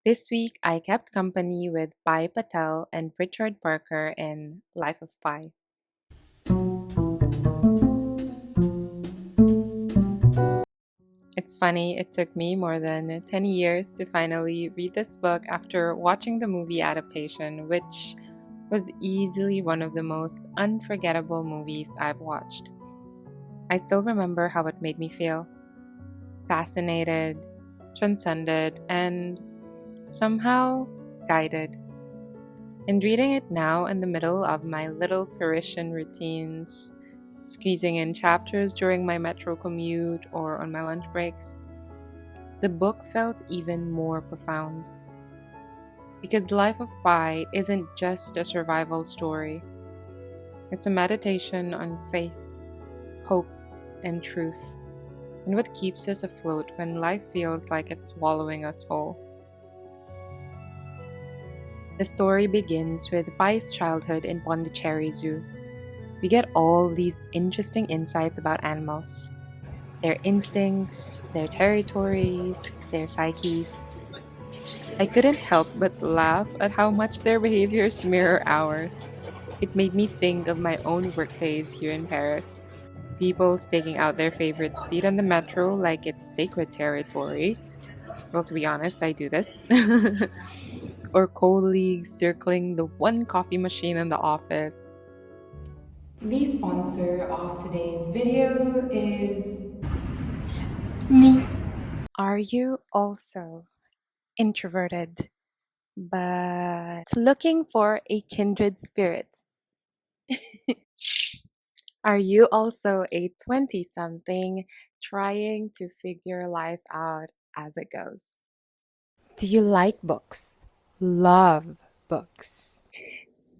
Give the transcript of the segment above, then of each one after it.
This week, I kept company with Pai Patel and Richard Parker in Life of Pi. It's funny, it took me more than 10 years to finally read this book after watching the movie adaptation, which was easily one of the most unforgettable movies I've watched. I still remember how it made me feel fascinated, transcended, and somehow guided. And reading it now in the middle of my little Parisian routines, squeezing in chapters during my metro commute or on my lunch breaks, the book felt even more profound. Because Life of Pi isn't just a survival story, it's a meditation on faith, hope, and truth, and what keeps us afloat when life feels like it's swallowing us whole. The story begins with Pai's childhood in Pondicherry Zoo. We get all these interesting insights about animals, their instincts, their territories, their psyches. I couldn't help but laugh at how much their behaviors mirror ours. It made me think of my own workdays here in Paris. People staking out their favorite seat on the metro like it's sacred territory. Well, to be honest, I do this. Or colleagues circling the one coffee machine in the office. The sponsor of today's video is me. Are you also introverted but looking for a kindred spirit? Are you also a 20 something trying to figure life out as it goes? Do you like books? Love books?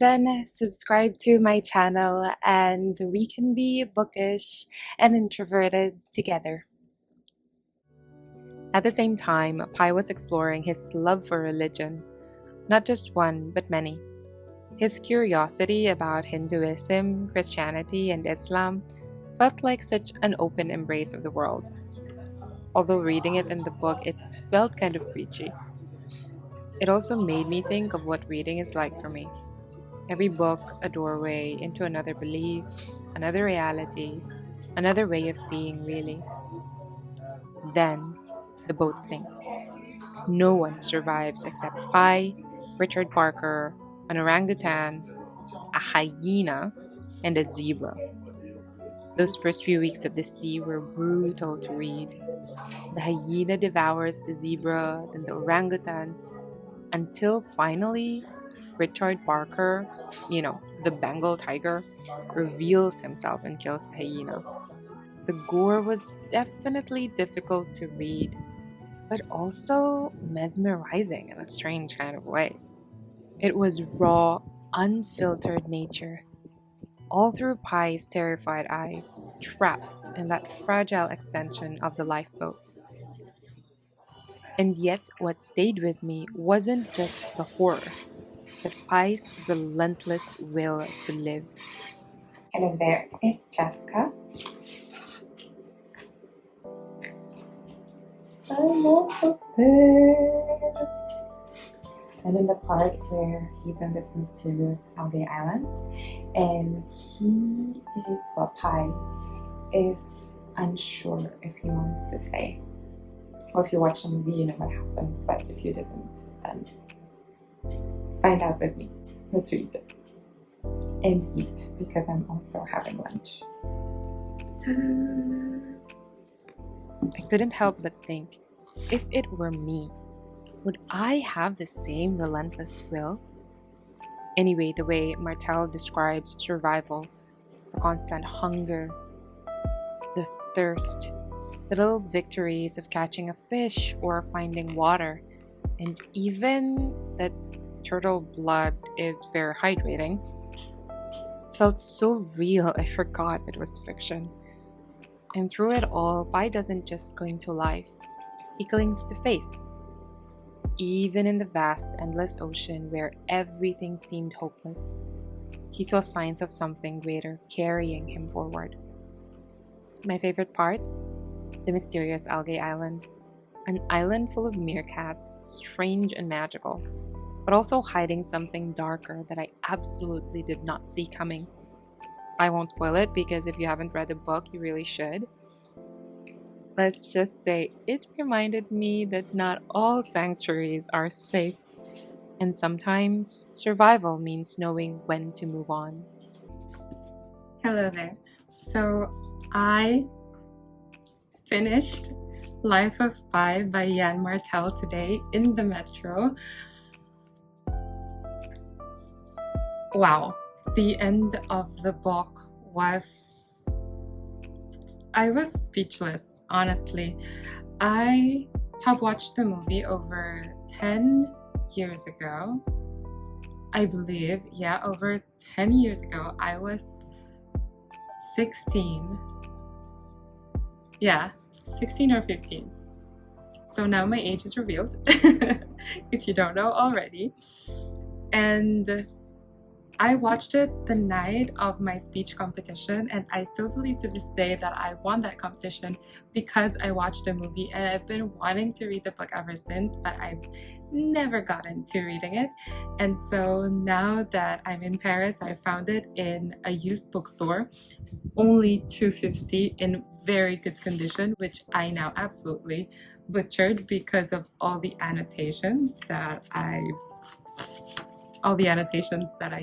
Then subscribe to my channel and we can be bookish and introverted together. At the same time, Pai was exploring his love for religion, not just one, but many. His curiosity about Hinduism, Christianity, and Islam felt like such an open embrace of the world. Although reading it in the book, it felt kind of preachy. It also made me think of what reading is like for me. Every book, a doorway into another belief, another reality, another way of seeing, really. Then, the boat sinks. No one survives except Pi, Richard Parker, an orangutan, a hyena, and a zebra. Those first few weeks at the sea were brutal to read. The hyena devours the zebra, then the orangutan, until finally Richard Parker, the Bengal tiger, reveals himself and kills the hyena. The gore was definitely difficult to read, but also mesmerizing in a strange kind of way. It was raw, unfiltered nature, all through Pai's terrified eyes, trapped in that fragile extension of the lifeboat. And yet, what stayed with me wasn't just the horror, but Pai's relentless will to live. Hello there, it's Jessica. I'm almost there. I'm in the part where he's in this mysterious algae island, and he is, well, Pai is unsure if he wants to stay. Well, if you watch the movie, you know what happened, but if you didn't, then find out with me. Let's read it and eat because I'm also having lunch. Ta-da! I couldn't help but think, if it were me, would I have the same relentless will? Anyway, the way Martel describes survival, the constant hunger, the thirst, the little victories of catching a fish or finding water, and even that turtle blood is very hydrating, felt so real I forgot it was fiction. And through it all, Pai doesn't just cling to life, he clings to faith. Even in the vast, endless ocean where everything seemed hopeless, he saw signs of something greater carrying him forward. My favorite part? The mysterious algae island. An island full of meerkats, strange and magical, but also hiding something darker that I absolutely did not see coming. I won't spoil it because if you haven't read the book, you really should. Let's just say it reminded me that not all sanctuaries are safe, and sometimes survival means knowing when to move on. Hello there. So I finished Life of Pi by Yan Martel today in the metro. Wow, the end of the book was... I was speechless, honestly. I have watched the movie over 10 years ago. I believe, yeah, over 10 years ago. I was 16. Yeah, 16 or 15. So now my age is revealed, if you don't know already. And I watched it the night of my speech competition, and I still believe to this day that I won that competition because I watched the movie, and I've been wanting to read the book ever since, but I've never gotten to reading it. And so now that I'm in Paris, I found it in a used bookstore, only $2.50 in very good condition, which I now absolutely butchered because of all the annotations that I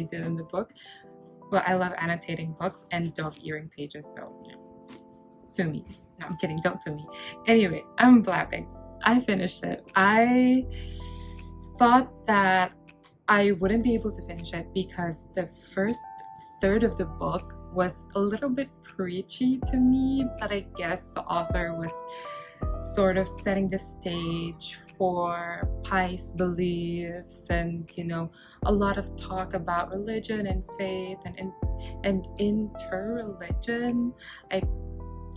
did in the book. Well, I love annotating books and dog earring pages, so sue me. No, I'm kidding, don't sue me. Anyway, I'm blabbing. I finished it. I thought that I wouldn't be able to finish it because the first third of the book was a little bit preachy to me, but I guess the author was sort of setting the stage for Pi's beliefs, and a lot of talk about religion and faith and interreligion,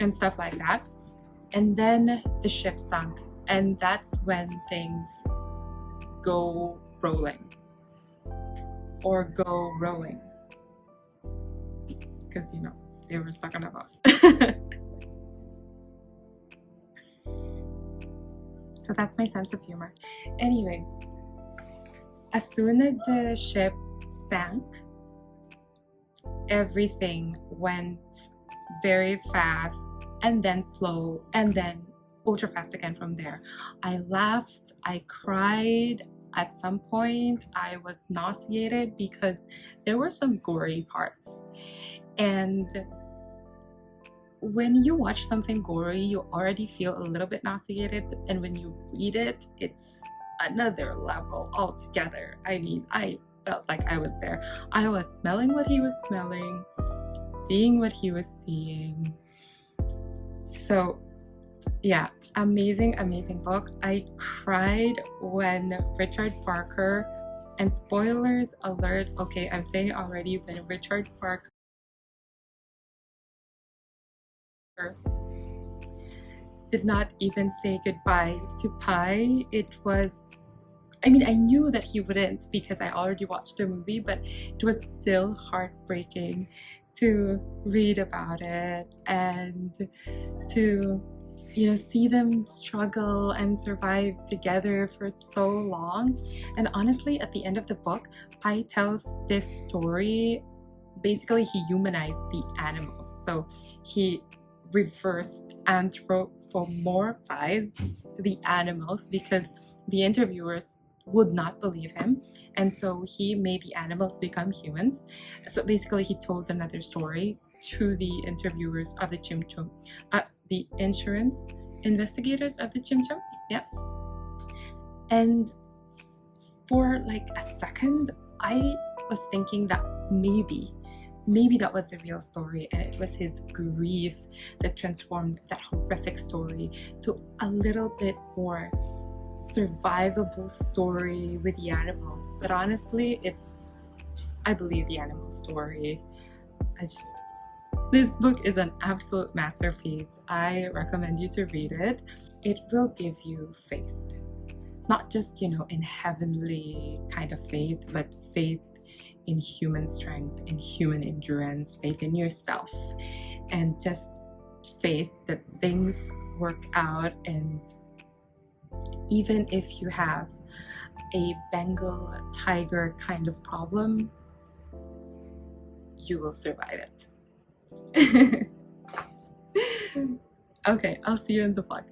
and stuff like that. And then the ship sunk, and that's when things go rolling or go rowing, because they were stuck on a boat. So that's my sense of humor. Anyway, as soon as the ship sank, everything went very fast and then slow and then ultra fast again from there. I laughed, I cried. At some point, I was nauseated because there were some gory parts. And when you watch something gory, you already feel a little bit nauseated, and when you read it, it's another level altogether. I mean, I felt like I was there. I was smelling what he was smelling, seeing what he was seeing. So yeah, amazing book. I cried when Richard Parker, and spoilers alert, okay, I'm saying already, when Richard Parker did not even say goodbye to Pi. I knew that he wouldn't because I already watched the movie, but it was still heartbreaking to read about it and to see them struggle and survive together for so long. And honestly, at the end of the book, Pi tells this story. Basically, he humanized the animals, so he reversed anthropomorphized the animals because the interviewers would not believe him, and so he made the animals become humans. So basically, he told another story to the interviewers of the Chim Chum, the insurance investigators of the Chim Chum. Yeah. And for like a second, I was thinking that maybe that was the real story, and it was his grief that transformed that horrific story to a little bit more survivable story with the animals. But honestly, I believe the animal story. This book is an absolute masterpiece. I recommend you to read it. It will give you faith. Not just, in heavenly kind of faith, but faith in human strength, in human endurance, faith in yourself, and just faith that things work out and Even if you have a Bengal tiger kind of problem, you will survive it. Okay, I'll see you in the vlog.